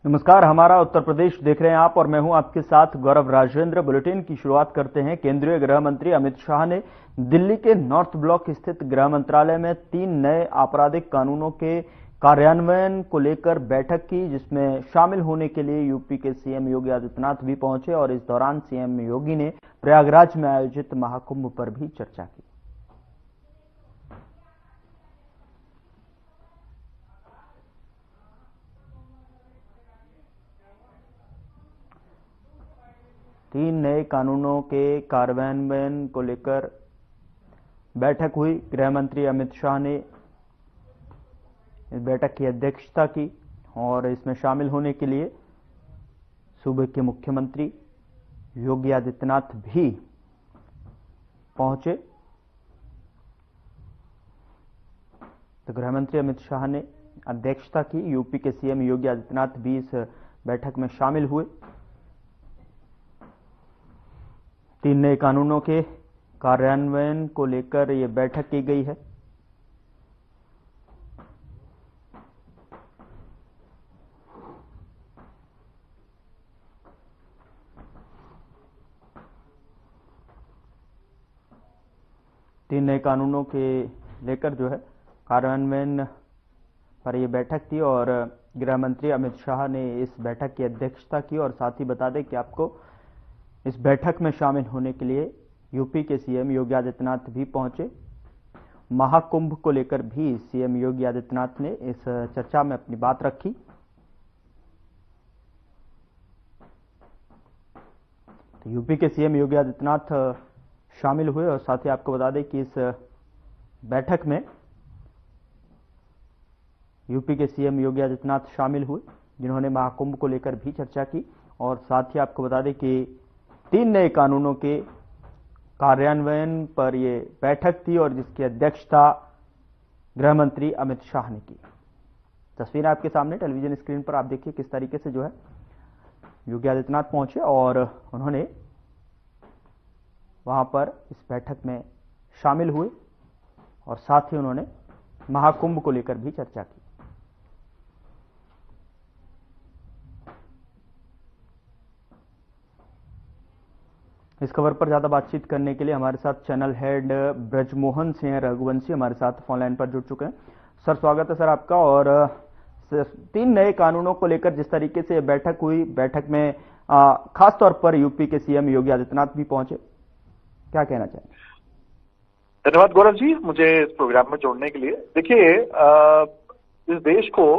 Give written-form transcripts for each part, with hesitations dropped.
नमस्कार, हमारा उत्तर प्रदेश देख रहे हैं आप और मैं हूं आपके साथ गौरव राजेंद्र। बुलेटिन की शुरुआत करते हैं। केंद्रीय गृह मंत्री अमित शाह ने दिल्ली के नॉर्थ ब्लॉक स्थित गृह मंत्रालय में 3 नए आपराधिक कानूनों के कार्यान्वयन को लेकर बैठक की, जिसमें शामिल होने के लिए यूपी के सीएम योगी आदित्यनाथ भी पहुंचे और इस दौरान सीएम योगी ने प्रयागराज में आयोजित महाकुंभ पर भी चर्चा की। तीन नए कानूनों के कार्यान्वयन को लेकर बैठक हुई। गृह मंत्री अमित शाह ने इस बैठक की अध्यक्षता की और इसमें शामिल होने के लिए सूबे के मुख्यमंत्री योगी आदित्यनाथ भी पहुंचे। तो गृह मंत्री अमित शाह ने अध्यक्षता की। यूपी के सीएम योगी आदित्यनाथ भी इस बैठक में शामिल हुए। 3 नए कानूनों के कार्यान्वयन को लेकर यह बैठक की गई है। तीन नए कानूनों के लेकर जो है कार्यान्वयन पर यह बैठक थी और गृह मंत्री अमित शाह ने इस बैठक की अध्यक्षता की। और साथ ही बता दें कि आपको इस बैठक में शामिल होने के लिए यूपी के सीएम योगी आदित्यनाथ भी पहुंचे। महाकुंभ को लेकर भी सीएम योगी आदित्यनाथ ने इस चर्चा में अपनी बात रखी। तो यूपी के सीएम योगी आदित्यनाथ शामिल हुए और साथ ही आपको बता दें कि इस बैठक में यूपी के सीएम योगी आदित्यनाथ शामिल हुए, जिन्होंने महाकुंभ को लेकर भी चर्चा की। और साथ ही आपको बता दें कि 3 नए कानूनों के कार्यान्वयन पर यह बैठक थी और जिसकी अध्यक्षता गृह मंत्री अमित शाह ने की। तस्वीर आपके सामने टेलीविजन स्क्रीन पर आप देखिए किस तरीके से जो है योगी आदित्यनाथ पहुंचे और उन्होंने वहां पर इस बैठक में शामिल हुए और साथ ही उन्होंने महाकुंभ को लेकर भी चर्चा की। इस खबर पर ज्यादा बातचीत करने के लिए हमारे साथ चैनल हेड ब्रजमोहन सिंह रघुवंशी हमारे साथ फोन लाइन पर जुड़ चुके हैं। सर, स्वागत है सर आपका। और 3 नए कानूनों को लेकर जिस तरीके से बैठक हुई, बैठक में खास तौर पर यूपी के सीएम योगी आदित्यनाथ भी पहुंचे, क्या कहना चाहेंगे? धन्यवाद गौरव जी, मुझे इस प्रोग्राम में जोड़ने के लिए। देखिए, इस देश को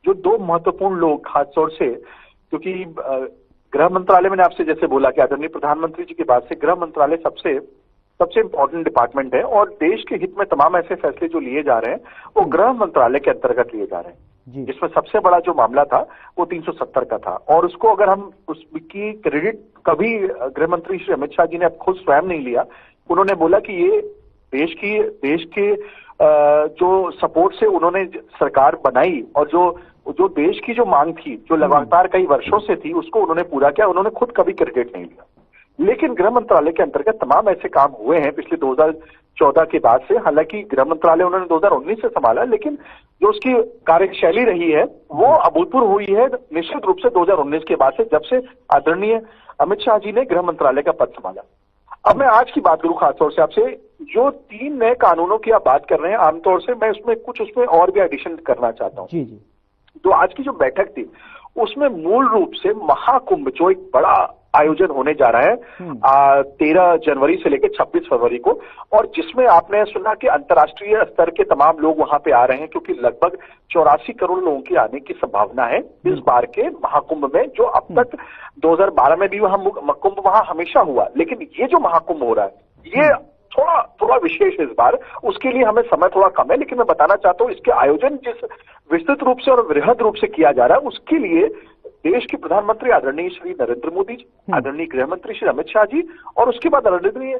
जो 2 महत्वपूर्ण लोग खासतौर से, क्योंकि गृह मंत्रालय, मैंने आपसे जैसे बोला कि आदरणीय प्रधानमंत्री जी के बाद से गृह मंत्रालय सबसे इंपॉर्टेंट डिपार्टमेंट है और देश के हित में तमाम ऐसे फैसले जो लिए जा रहे हैं वो गृह मंत्रालय के अंतर्गत लिए जा रहे हैं। जिसमें सबसे बड़ा जो मामला था वो 370 का था और उसको अगर हम उसकी क्रेडिट कभी गृह मंत्री श्री अमित शाह जी ने अब खुद स्वयं नहीं लिया। उन्होंने बोला कि ये देश के जो सपोर्ट से उन्होंने सरकार बनाई और जो देश की जो मांग थी, जो लगातार कई वर्षों से थी, उसको उन्होंने पूरा किया। उन्होंने खुद कभी क्रेडिट नहीं लिया। लेकिन गृह मंत्रालय के अंतर्गत तमाम ऐसे काम हुए हैं पिछले 2014 के बाद से। हालांकि गृह मंत्रालय उन्होंने 2019 से संभाला, लेकिन जो उसकी कार्यशैली रही है वो अभूतपूर्व हुई है निश्चित रूप से 2019 के बाद से, जब से आदरणीय अमित शाह जी ने गृह मंत्रालय का पद संभाला। अब मैं आज की बात करूं खासतौर से आपसे, जो 3 नए कानूनों की आप बात कर रहे हैं, आमतौर से मैं उसमें और भी एडिशन करना चाहता हूं। जी। तो आज की जो बैठक थी उसमें मूल रूप से महाकुंभ, जो एक बड़ा आयोजन होने जा रहा है 13 जनवरी से लेकर 26 फरवरी को, और जिसमें आपने सुना कि अंतर्राष्ट्रीय स्तर के तमाम लोग वहां पे आ रहे हैं, क्योंकि लगभग 84 करोड़ लोगों की आने की संभावना है इस बार के महाकुंभ में। जो अब तक 2012 में भी वहां कुंभ वहां हमेशा हुआ, लेकिन ये जो महाकुंभ हो रहा है ये थोड़ा विशेष इस बार। उसके लिए हमें समय थोड़ा कम है, लेकिन मैं बताना चाहता हूं इसके आयोजन जिस विस्तृत रूप से और वृहद रूप से किया जा रहा है, उसके लिए देश के प्रधानमंत्री आदरणीय श्री नरेंद्र मोदी जी, आदरणीय गृह मंत्री श्री अमित शाह जी और उसके बाद आदरणीय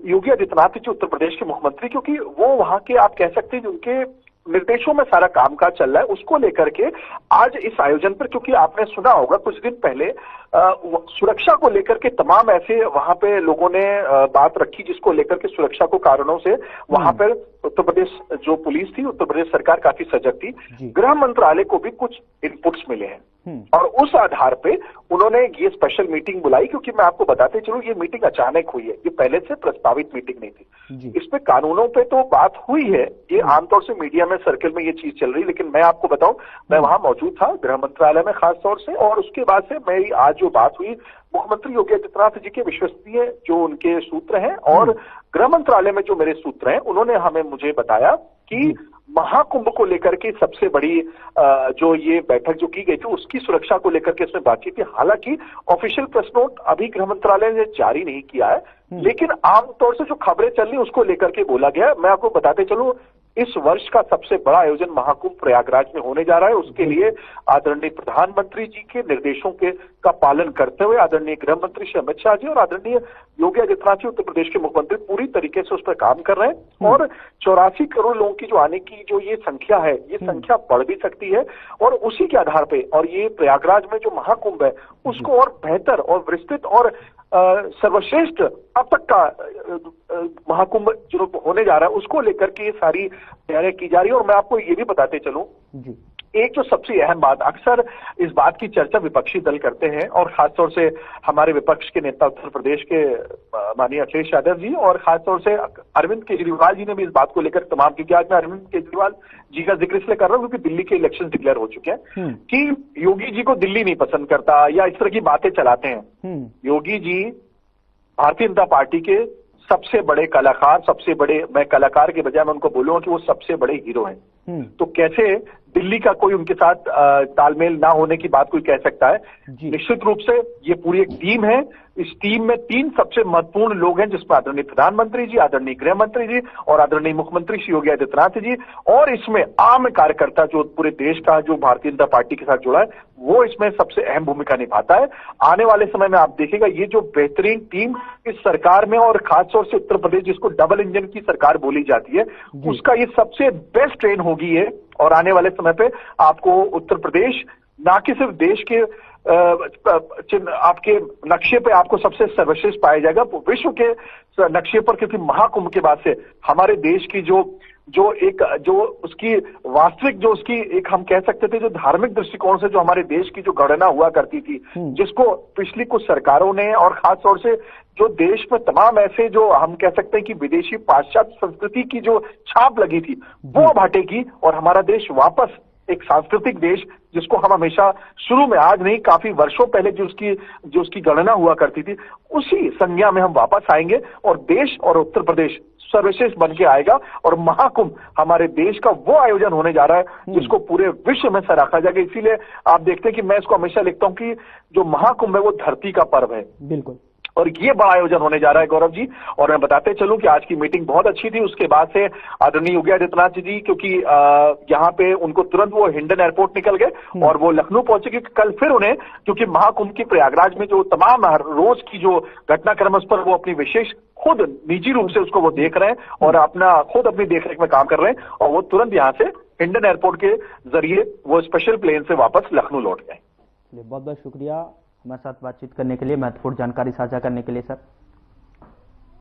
योगी आदित्यनाथ जी उत्तर प्रदेश के मुख्यमंत्री, क्योंकि वो वहां के आप कह सकते हैं उनके निर्देशों में सारा कामकाज चल रहा है, उसको लेकर के आज इस आयोजन पर, क्योंकि आपने सुना होगा कुछ दिन पहले सुरक्षा को लेकर के तमाम ऐसे वहां पे लोगों ने बात रखी, जिसको लेकर के सुरक्षा को कारणों से वहां पर उत्तर प्रदेश जो पुलिस थी, उत्तर प्रदेश सरकार काफी सजग थी। गृह मंत्रालय को भी कुछ इनपुट्स मिले हैं और उस आधार पे उन्होंने ये स्पेशल मीटिंग बुलाई, क्योंकि मैं आपको बताते चलूं ये मीटिंग अचानक हुई है, ये पहले से प्रस्तावित मीटिंग नहीं थी। इसमें कानूनों पे तो बात हुई है, ये आमतौर से मीडिया में सर्कल में ये चीज चल रही, लेकिन मैं आपको बताऊं मैं वहां मौजूद था गृह मंत्रालय में खास तौर से, और उसके बाद से मेरी आज जो बात हुई मुख्यमंत्री योगी आदित्यनाथ जी के विश्वसनीय जो उनके सूत्र हैं और गृह मंत्रालय में जो मेरे सूत्र हैं, उन्होंने मुझे बताया कि महाकुंभ को लेकर के सबसे बड़ी जो ये बैठक जो की गई थी उसकी सुरक्षा को लेकर के इसमें बातचीत थी। हालांकि ऑफिशियल प्रेस नोट अभी गृह मंत्रालय ने जारी नहीं किया है, लेकिन आमतौर से जो खबरें चल रही उसको लेकर के बोला गया। मैं आपको बताते चलूं इस वर्ष का सबसे बड़ा आयोजन महाकुंभ प्रयागराज में होने जा रहा है। उसके लिए आदरणीय प्रधानमंत्री जी के निर्देशों का पालन करते हुए आदरणीय गृह मंत्री श्री अमित शाह जी और आदरणीय योगी आदित्यनाथ जी उत्तर प्रदेश के मुख्यमंत्री पूरी तरीके से उस पर काम कर रहे हैं, और 84 करोड़ लोगों की जो आने की जो ये संख्या है, ये संख्या बढ़ भी सकती है, और उसी के आधार पे और ये प्रयागराज में जो महाकुंभ है उसको और बेहतर और विस्तृत और सर्वश्रेष्ठ अब तक का महाकुंभ जो होने जा रहा है उसको लेकर के ये सारी तैयारियां की जा रही है। और मैं आपको ये भी बताते चलूं जी, एक जो सबसे अहम बात, अक्सर इस बात की चर्चा विपक्षी दल करते हैं और खासतौर से हमारे विपक्ष के नेता उत्तर प्रदेश के माननीय अखिलेश यादव जी और खासतौर से अरविंद केजरीवाल जी ने भी इस बात को लेकर तमाम की। आज मैं अरविंद केजरीवाल जी का जिक्र इसलिए कर रहा हूं क्योंकि दिल्ली के इलेक्शन डिक्लेयर हो चुके हैं कि योगी जी को दिल्ली नहीं पसंद करता या इस तरह की बातें चलाते हैं। योगी जी भारतीय जनता पार्टी के सबसे बड़े कलाकार, सबसे बड़े, मैं कलाकार के बजाय मैं उनको बोलूंगा कि वो सबसे बड़े हीरो हैं। तो कैसे दिल्ली का कोई उनके साथ तालमेल ना होने की बात कोई कह सकता है? निश्चित रूप से ये पूरी एक टीम है, इस टीम में 3 सबसे महत्वपूर्ण लोग हैं जिसमें आदरणीय प्रधानमंत्री जी, आदरणीय गृह मंत्री जी और आदरणीय मुख्यमंत्री श्री योगी आदित्यनाथ जी, और इसमें आम कार्यकर्ता जो पूरे देश का जो भारतीय जनता पार्टी के साथ जुड़ा है वो इसमें सबसे अहम भूमिका निभाता है। आने वाले समय में आप देखेगा ये जो बेहतरीन टीम इस सरकार में और खासतौर से उत्तर प्रदेश जिसको डबल इंजन की सरकार बोली जाती है उसका ये सबसे बेस्ट ट्रेन होगी ये, और आने वाले समय पे आपको उत्तर प्रदेश ना कि सिर्फ देश के आपके नक्शे पे आपको सबसे सर्वश्रेष्ठ पाया जाएगा विश्व के नक्शे पर, क्योंकि महाकुंभ के बाद से हमारे देश की जो उसकी वास्तविक जो उसकी एक हम कह सकते थे जो धार्मिक दृष्टिकोण से जो हमारे देश की जो गणना हुआ करती थी जिसको पिछली कुछ सरकारों ने और खास तौर से जो देश में तमाम ऐसे जो हम कह सकते हैं कि विदेशी पाश्चात्य संस्कृति की जो छाप लगी थी वो अब हटेगी और हमारा देश वापस एक सांस्कृतिक देश जिसको हम हमेशा शुरू में, आज नहीं काफी वर्षों पहले जो उसकी गणना हुआ करती थी उसी संज्ञा में हम वापस आएंगे और देश और उत्तर प्रदेश सर्वश्रेष्ठ बन के आएगा। और महाकुंभ हमारे देश का वो आयोजन होने जा रहा है जिसको पूरे विश्व में सराहा जाएगा। इसीलिए आप देखते हैं कि मैं इसको हमेशा लिखता हूं कि जो महाकुंभ है वो धरती का पर्व है। बिल्कुल, और ये बड़ा आयोजन होने जा रहा है गौरव जी। और मैं बताते चलूं कि आज की मीटिंग बहुत अच्छी थी। उसके बाद से आदरणीय योगी आदित्यनाथ जी क्योंकि यहाँ पे उनको तुरंत वो हिंडन एयरपोर्ट निकल गए और वो लखनऊ पहुंचे क्योंकि कल फिर उन्हें, क्योंकि महाकुंभ की प्रयागराज में जो तमाम रोज की जो घटनाक्रम उस पर वो अपनी विशेष खुद निजी रूप से उसको वो देख रहे हैं और खुद अपनी देखरेख में काम कर रहे हैं और वो तुरंत यहाँ से हिंडन एयरपोर्ट के जरिए वो स्पेशल प्लेन से वापस लखनऊ लौट गए। बहुत बहुत शुक्रिया हमारे साथ बातचीत करने के लिए, महत्वपूर्ण जानकारी साझा करने के लिए सर।